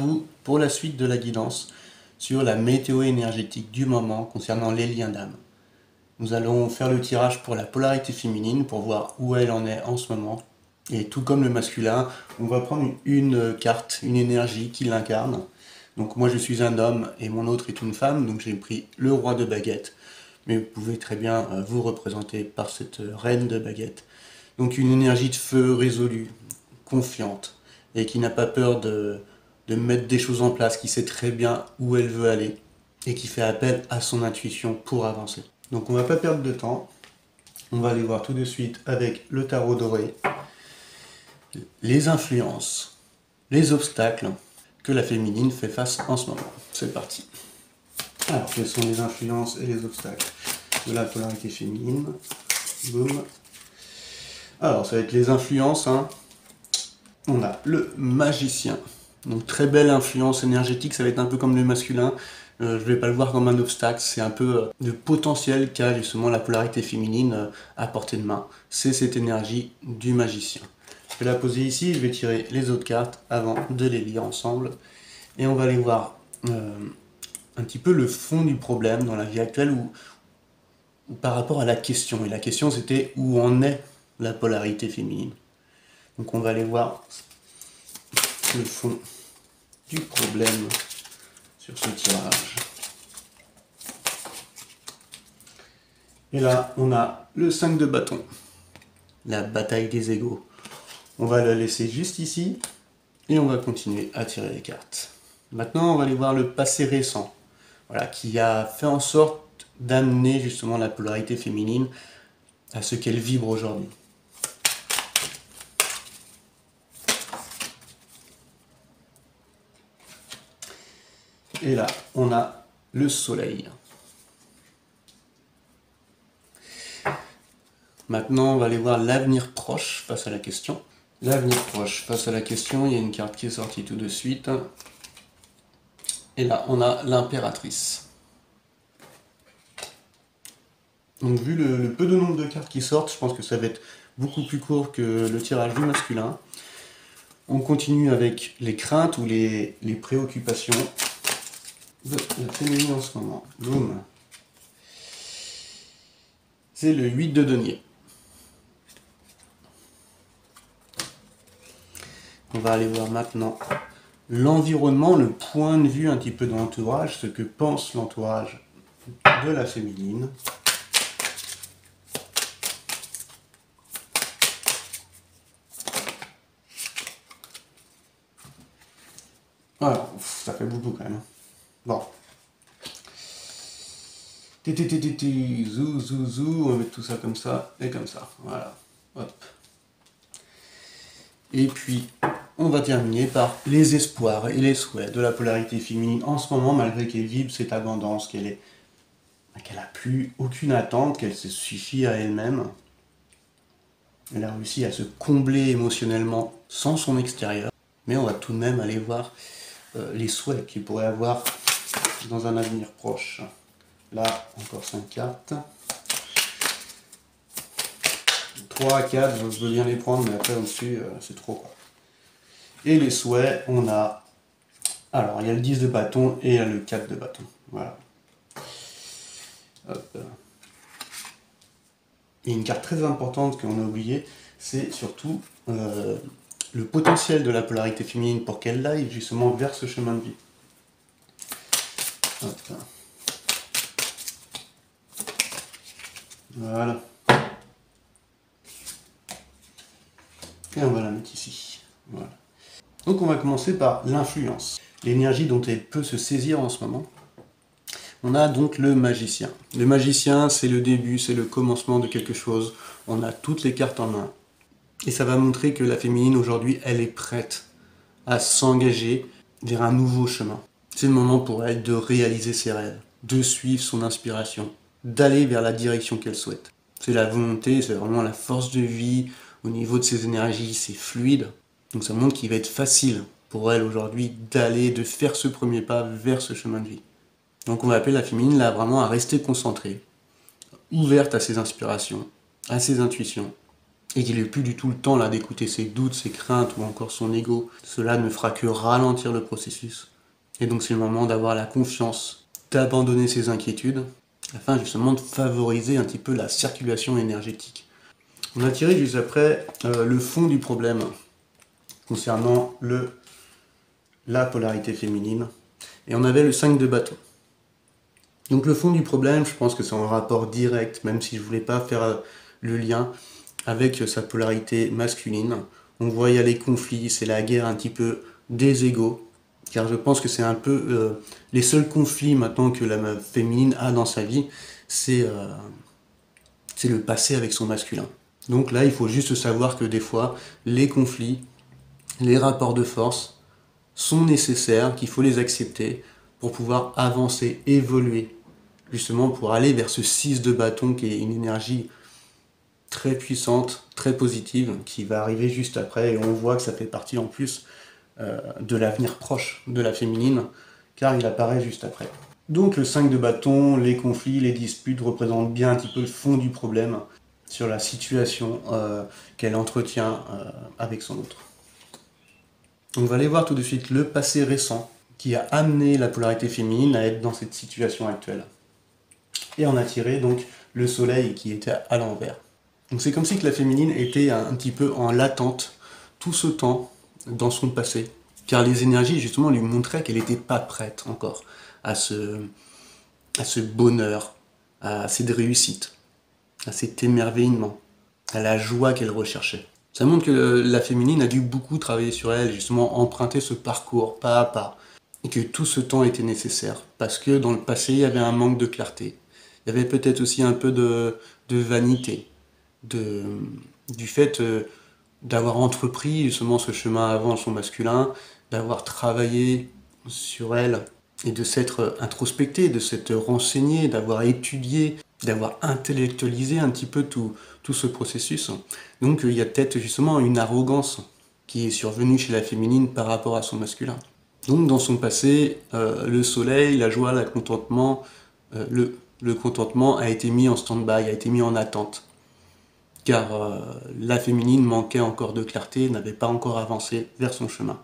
vous pour la suite de la guidance sur la météo énergétique du moment concernant les liens d'âme. Nous allons faire le tirage pour la polarité féminine pour voir où elle en est en ce moment. Et tout comme le masculin, on va prendre une carte, une énergie qui l'incarne. Donc moi je suis un homme et mon autre est une femme, donc j'ai pris le roi de baguette. Mais vous pouvez très bien vous représenter par cette reine de baguette. Donc une énergie de feu résolue, confiante, et qui n'a pas peur de mettre des choses en place, qui sait très bien où elle veut aller, et qui fait appel à son intuition pour avancer. Donc on ne va pas perdre de temps, on va aller voir tout de suite avec le tarot doré, les influences, les obstacles que la féminine fait face en ce moment. C'est parti. Alors, quelles sont les influences et les obstacles de la polarité féminine? Boum. Alors, ça va être les influences. On a le magicien. Donc, très belle influence énergétique. Ça va être un peu comme le masculin. Je ne vais pas le voir comme un obstacle. C'est un peu le potentiel qu'a justement la polarité féminine à portée de main. C'est cette énergie du magicien. Je vais la poser ici. Je vais tirer les autres cartes avant de les lire ensemble. Et on va aller voir un petit peu le fond du problème dans la vie actuelle ou par rapport à la question. Et la question, c'était où en est la polarité féminine. Donc on va aller voir le fond du problème sur ce tirage. Et là, on a le 5 de bâton, la bataille des égaux. On va la laisser juste ici et on va continuer à tirer les cartes. Maintenant, on va aller voir le passé récent, voilà, qui a fait en sorte d'amener justement la polarité féminine à ce qu'elle vibre aujourd'hui. Et là, on a le soleil. Maintenant, on va aller voir l'avenir proche face à la question. L'avenir proche face à la question, il y a une carte qui est sortie tout de suite. Et là, on a l'impératrice. Donc, vu le peu de nombre de cartes qui sortent, je pense que ça va être beaucoup plus court que le tirage du masculin. On continue avec les craintes ou les préoccupations de la féminine en ce moment. Boum. C'est le 8 de denier. On va aller voir maintenant l'environnement, le point de vue un petit peu de l'entourage, ce que pense l'entourage de la féminine. Voilà, ça fait beaucoup quand même. Bon. Zou, zou, zou, on va mettre tout ça comme ça et comme ça. Voilà. Hop. Et puis, on va terminer par les espoirs et les souhaits de la polarité féminine en ce moment, malgré qu'elle vibre cette abondance, qu'elle n'a plus aucune attente, qu'elle se suffit à elle-même. Elle a réussi à se combler émotionnellement sans son extérieur. Mais on va tout de même aller voir les souhaits qu'il pourrait avoir dans un avenir proche. Là, encore 5 cartes. 3, 4, je veux bien les prendre, mais après au-dessus, c'est trop quoi. Et les souhaits, on a... Alors, il y a le 10 de bâton et il y a le 4 de bâton. Voilà. Hop. Et une carte très importante qu'on a oubliée, c'est surtout le potentiel de la polarité féminine pour qu'elle aille justement vers ce chemin de vie. Hop. Voilà. Et on va la mettre ici. Voilà. Donc on va commencer par l'influence, l'énergie dont elle peut se saisir en ce moment. On a donc le magicien. Le magicien, c'est le début, c'est le commencement de quelque chose. On a toutes les cartes en main. Et ça va montrer que la féminine aujourd'hui, elle est prête à s'engager vers un nouveau chemin. C'est le moment pour elle de réaliser ses rêves, de suivre son inspiration, d'aller vers la direction qu'elle souhaite. C'est la volonté, c'est vraiment la force de vie. Au niveau de ses énergies, c'est fluide. Donc ça montre qu'il va être facile pour elle aujourd'hui d'aller, de faire ce premier pas vers ce chemin de vie. Donc on va appeler la féminine là vraiment à rester concentrée, ouverte à ses inspirations, à ses intuitions, et qu'il n'ait plus du tout le temps là d'écouter ses doutes, ses craintes ou encore son ego, cela ne fera que ralentir le processus. Et donc c'est le moment d'avoir la confiance, d'abandonner ses inquiétudes, afin justement de favoriser un petit peu la circulation énergétique. On a tiré juste après le fond du problème concernant la polarité féminine, et on avait le 5 de bâton. Donc le fond du problème, je pense que c'est en rapport direct, même si je voulais pas faire le lien avec sa polarité masculine. On voit il y a les conflits, c'est la guerre un petit peu des égos, car je pense que c'est un peu les seuls conflits maintenant que la féminine a dans sa vie, c'est le passé avec son masculin. Donc là, il faut juste savoir que des fois, les conflits, les rapports de force sont nécessaires, qu'il faut les accepter pour pouvoir avancer, évoluer, justement pour aller vers ce 6 de bâton qui est une énergie très puissante, très positive, qui va arriver juste après, et on voit que ça fait partie en plus de l'avenir proche de la féminine, car il apparaît juste après. Donc le 5 de bâton, les conflits, les disputes représentent bien un petit peu le fond du problème sur la situation qu'elle entretient avec son autre. On va aller voir tout de suite le passé récent qui a amené la polarité féminine à être dans cette situation actuelle. Et on a tiré donc le soleil qui était à l'envers. Donc c'est comme si que la féminine était un petit peu en latente tout ce temps dans son passé, car les énergies justement lui montraient qu'elle n'était pas prête encore à ce bonheur, à cette réussite, à cet émerveillement, à la joie qu'elle recherchait. Ça montre que la féminine a dû beaucoup travailler sur elle, justement emprunter ce parcours pas à pas, et que tout ce temps était nécessaire, parce que dans le passé, il y avait un manque de clarté. Il y avait peut-être aussi un peu de vanité, du fait d'avoir entrepris justement ce chemin avant son masculin, d'avoir travaillé sur elle, et de s'être introspecté, de s'être renseigné, d'avoir étudié, d'avoir intellectualisé un petit peu tout ce processus. Donc il y a peut-être justement une arrogance qui est survenue chez la féminine par rapport à son masculin. Donc dans son passé, le soleil, la joie, le contentement a été mis en stand-by, a été mis en attente. Car la féminine manquait encore de clarté, n'avait pas encore avancé vers son chemin.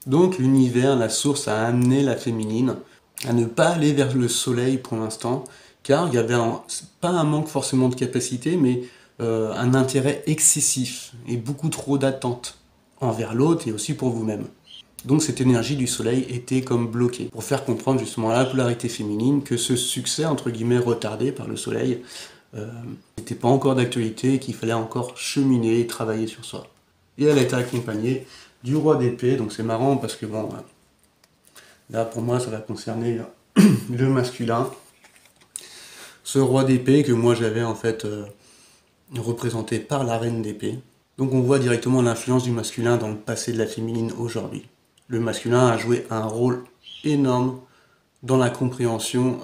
Donc l'univers, la source a amené la féminine à ne pas aller vers le soleil pour l'instant, car il y avait pas un manque forcément de capacité, mais un intérêt excessif et beaucoup trop d'attente envers l'autre et aussi pour vous-même. Donc cette énergie du soleil était comme bloquée, pour faire comprendre justement à la polarité féminine que ce succès entre guillemets retardé par le soleil n'était pas encore d'actualité et qu'il fallait encore cheminer et travailler sur soi. Et elle a été accompagnée du roi d'épée, donc c'est marrant parce que bon, là pour moi ça va concerner le masculin. Ce roi d'épée que moi j'avais en fait représenté par la reine d'épée. Donc on voit directement l'influence du masculin dans le passé de la féminine aujourd'hui. Le masculin a joué un rôle énorme dans la compréhension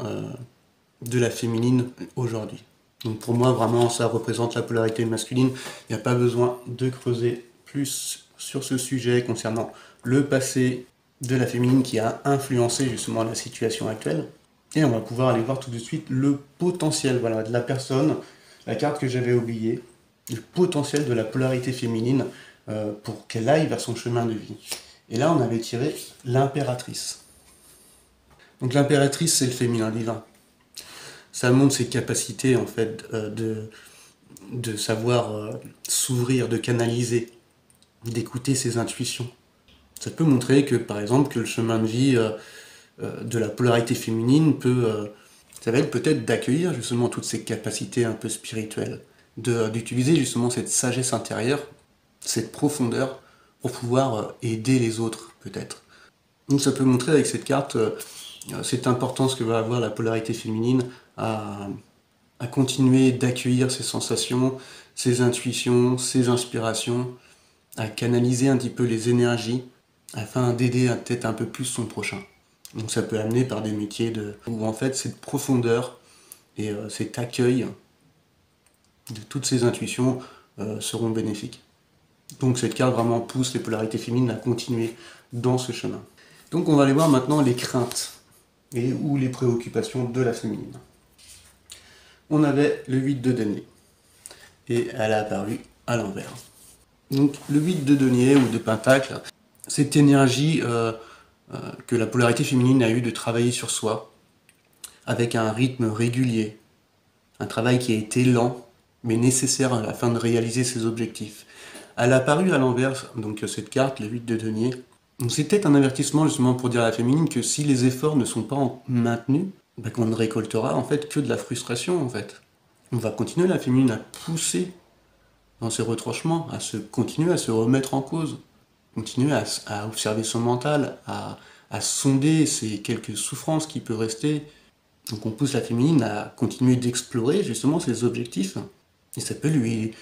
de la féminine aujourd'hui. Donc pour moi vraiment ça représente la polarité masculine. Il n'y a pas besoin de creuser plus sur ce sujet concernant le passé de la féminine qui a influencé justement la situation actuelle. Et on va pouvoir aller voir tout de suite le potentiel voilà, de la personne, la carte que j'avais oubliée, le potentiel de la polarité féminine pour qu'elle aille vers son chemin de vie. Et là, on avait tiré l'impératrice. Donc l'impératrice, c'est le féminin divin. Ça montre ses capacités, en fait, de savoir s'ouvrir, de canaliser, d'écouter ses intuitions. Ça peut montrer que, par exemple, que le chemin de vie de la polarité féminine ça va être peut-être d'accueillir justement toutes ces capacités un peu spirituelles, d'utiliser justement cette sagesse intérieure, cette profondeur, pour pouvoir aider les autres, peut-être. Donc ça peut montrer avec cette carte cette importance que va avoir la polarité féminine à continuer d'accueillir ses sensations, ses intuitions, ses inspirations, à canaliser un petit peu les énergies, afin d'aider peut-être un peu plus son prochain. Donc ça peut amener par des métiers où en fait cette profondeur et cet accueil de toutes ces intuitions seront bénéfiques. Donc cette carte vraiment pousse les polarités féminines à continuer dans ce chemin. Donc on va aller voir maintenant les craintes ou les préoccupations de la féminine. On avait le 8 de denier et elle a apparu à l'envers. Donc le 8 de denier ou de pentacle, cette énergie que la polarité féminine a eu de travailler sur soi, avec un rythme régulier, un travail qui a été lent, mais nécessaire afin de réaliser ses objectifs. Elle a apparu à l'envers, donc cette carte, le 8 de denier. Donc c'est peut-être un avertissement justement pour dire à la féminine que si les efforts ne sont pas maintenus, bah, qu'on ne récoltera en fait que de la frustration en fait. On va continuer la féminine à pousser dans ses retranchements, continuer à se remettre en cause, continuer à observer son mental, à sonder ces quelques souffrances qui peuvent rester. Donc on pousse la féminine à continuer d'explorer justement ses objectifs. Et ça peut lui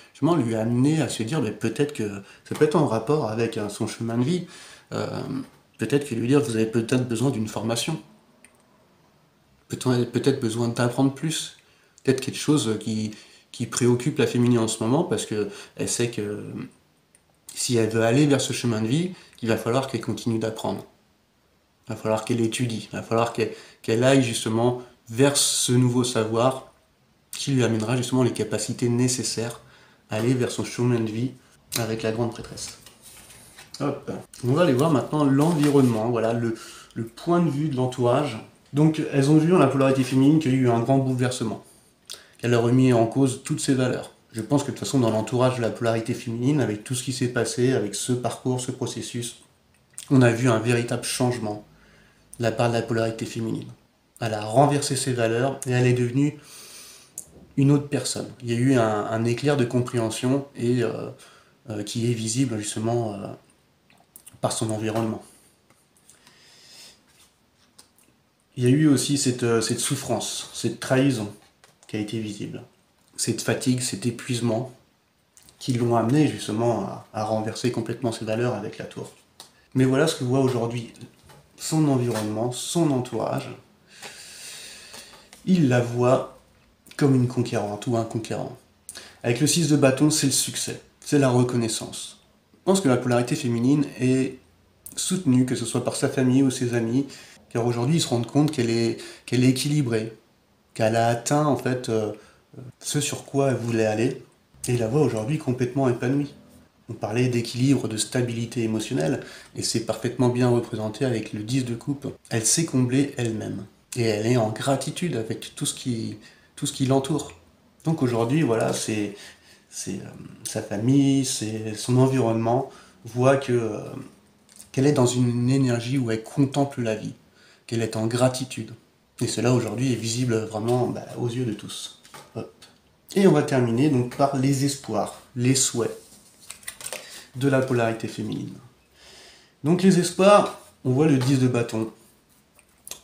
amener à se dire peut-être que ça peut être en rapport avec son chemin de vie. Peut-être que lui dire vous avez peut-être besoin d'une formation. Peut-être besoin d'apprendre plus. Peut-être quelque chose qui préoccupe la féminine en ce moment parce qu'elle sait que si elle veut aller vers ce chemin de vie, il va falloir qu'elle continue d'apprendre. Il va falloir qu'elle étudie. Il va falloir qu'elle aille justement vers ce nouveau savoir qui lui amènera justement les capacités nécessaires à aller vers son chemin de vie avec la grande prêtresse. Hop. On va aller voir maintenant l'environnement, voilà, le point de vue de l'entourage. Donc elles ont vu dans la polarité féminine qu'il y a eu un grand bouleversement, qu'elle a remis en cause toutes ses valeurs. Je pense que de toute façon dans l'entourage de la polarité féminine, avec tout ce qui s'est passé, avec ce parcours, ce processus, on a vu un véritable changement de la part de la polarité féminine. Elle a renversé ses valeurs et elle est devenue une autre personne. Il y a eu un éclair de compréhension et qui est visible justement par son environnement. Il y a eu aussi cette souffrance, cette trahison qui a été visible, cette fatigue, cet épuisement qui l'ont amené justement à renverser complètement ses valeurs avec la tour. Mais voilà ce que voit aujourd'hui son environnement, son entourage. Il la voit comme une conquérante ou un conquérant. Avec le 6 de bâton, c'est le succès, c'est la reconnaissance. Je pense que la polarité féminine est soutenue, que ce soit par sa famille ou ses amis, car aujourd'hui ils se rendent compte qu'elle est équilibrée, qu'elle a atteint en fait ce sur quoi elle voulait aller, et la voit aujourd'hui complètement épanouie. On parlait d'équilibre, de stabilité émotionnelle, et c'est parfaitement bien représenté avec le 10 de coupe. Elle s'est comblée elle-même, et elle est en gratitude avec tout ce qui l'entoure. Donc aujourd'hui, voilà, sa famille, son environnement voit qu'elle est dans une énergie où elle contemple la vie, qu'elle est en gratitude. Et cela aujourd'hui est visible vraiment aux yeux de tous. Hop. Et on va terminer donc par les espoirs, les souhaits de la polarité féminine. Donc les espoirs, on voit le 10 de bâton.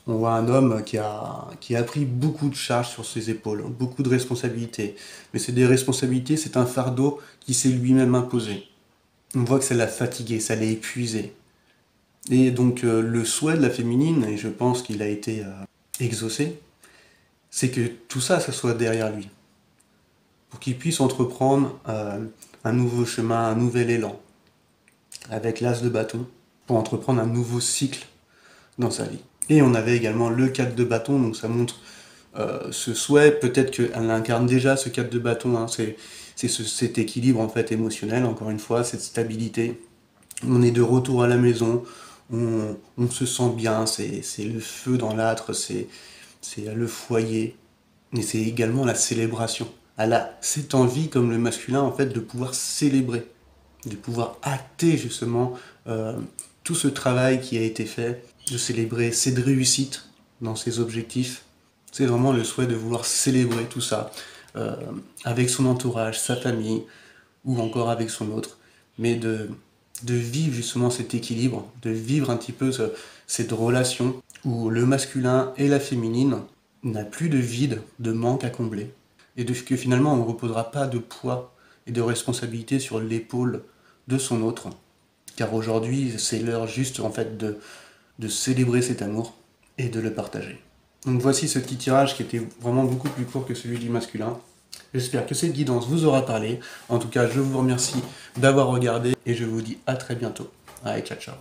On voit un homme qui a pris beaucoup de charges sur ses épaules, beaucoup de responsabilités. Mais c'est des responsabilités, c'est un fardeau qui s'est lui-même imposé. On voit que ça l'a fatigué, ça l'a épuisé. Et donc le souhait de la féminine, et je pense qu'il a été exaucé, c'est que tout ça, ça soit derrière lui. Pour qu'il puisse entreprendre un nouveau chemin, un nouvel élan, avec l'as de bâton, pour entreprendre un nouveau cycle dans sa vie. Et on avait également le 4 de bâton, donc ça montre ce souhait, peut-être qu'elle incarne déjà ce 4 de bâton, hein, c'est cet équilibre en fait émotionnel, encore une fois, cette stabilité. On est de retour à la maison, on se sent bien, c'est le feu dans l'âtre, c'est le foyer, et c'est également la célébration. Elle a cette envie, comme le masculin, en fait, de pouvoir célébrer, de pouvoir acter justement tout ce travail qui a été fait, de célébrer cette réussite dans ses objectifs. C'est vraiment le souhait de vouloir célébrer tout ça avec son entourage, sa famille, ou encore avec son autre, mais de vivre justement cet équilibre, de vivre un petit peu cette relation où le masculin et la féminine n'a plus de vide, de manque à combler, et que finalement on ne reposera pas de poids et de responsabilité sur l'épaule de son autre, car aujourd'hui c'est l'heure juste en fait de célébrer cet amour et de le partager. Donc voici ce petit tirage qui était vraiment beaucoup plus court que celui du masculin. J'espère que cette guidance vous aura parlé. En tout cas, je vous remercie d'avoir regardé et je vous dis à très bientôt. Allez, ciao ciao.